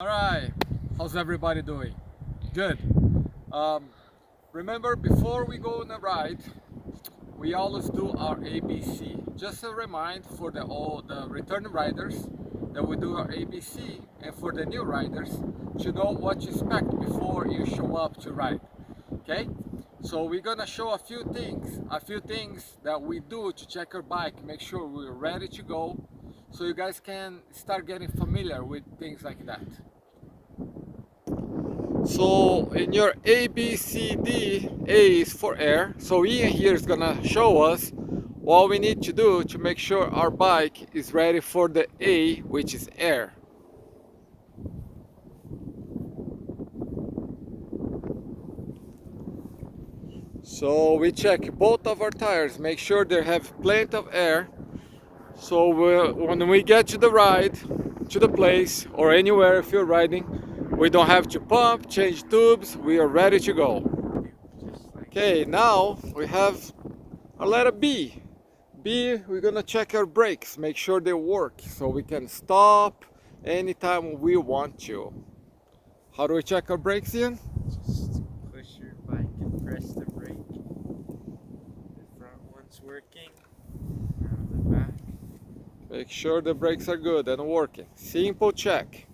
Alright, how's everybody doing? Good. Remember, before we go on a ride, we always do our ABC. Just a reminder for all the returning riders that we do our ABC, and for the new riders to know what to expect before you show up to ride. Okay? So we're gonna show a few things that we do to check your bike, make sure we're ready to go, so you guys can start getting familiar with things like that. So in your ABCD, A is for air. So Ian here is gonna show us what we need to do to make sure our bike is ready for the A, which is air. So we check both of our tires, make sure they have plenty of air. So when we get to the ride, to the place or anywhere if you're riding, we don't have to pump, change tubes, we are ready to go. Okay, now we have our letter B. B, we're gonna check our brakes, make sure they work so we can stop anytime we want to. How do we check our brakes, Ian? Just push your bike and press the brake. The front one's working, now the back. Make sure the brakes are good and working. Simple check.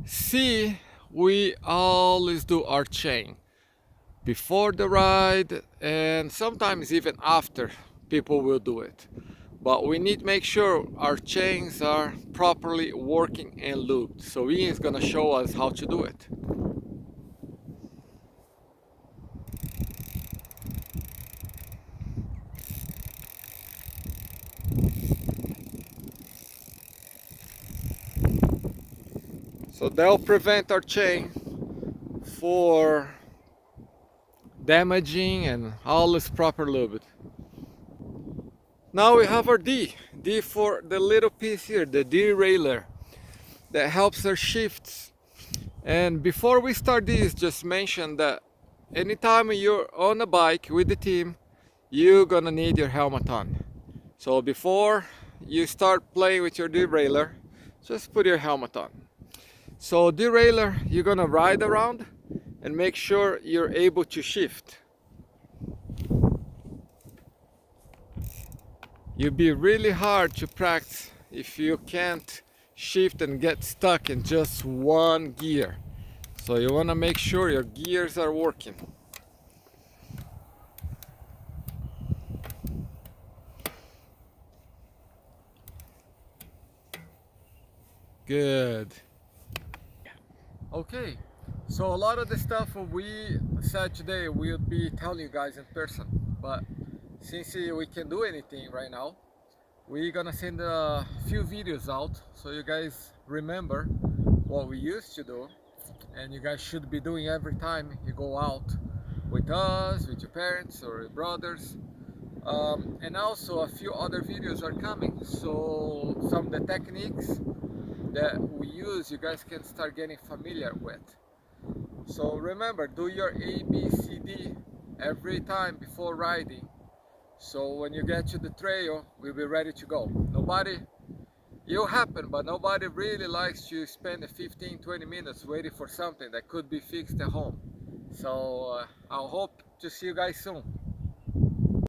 C, we always do our chain before the ride, and sometimes even after people will do it. But we need to make sure our chains are properly working and lubed. So Ian is gonna show us how to do it. So they'll prevent our chain for damaging and always proper lubed. Now we have our D. D for the little piece here, the derailleur, that helps our shifts. And before we start this, just mention that anytime you're on a bike with the team, you're gonna need your helmet on. So before you start playing with your derailleur, just put your helmet on. So derailleur, you're gonna ride around and make sure you're able to shift. You'll be really hard to practice if you can't shift and get stuck in just one gear. So you wanna make sure your gears are working. Good. Okay, so a lot of the stuff we said today we'll be telling you guys in person, but since we can do anything right now, we're gonna send a few videos out so you guys remember what we used to do, and you guys should be doing every time you go out with us, with your parents or your brothers. And also a few other videos are coming, so some of the techniques that we use you guys can start getting familiar with. So remember, do your ABCD every time before riding, so when you get to the trail we'll be ready to go. It'll happen, but nobody really likes to spend 15-20 minutes waiting for something that could be fixed at home. So I'll hope to see you guys soon.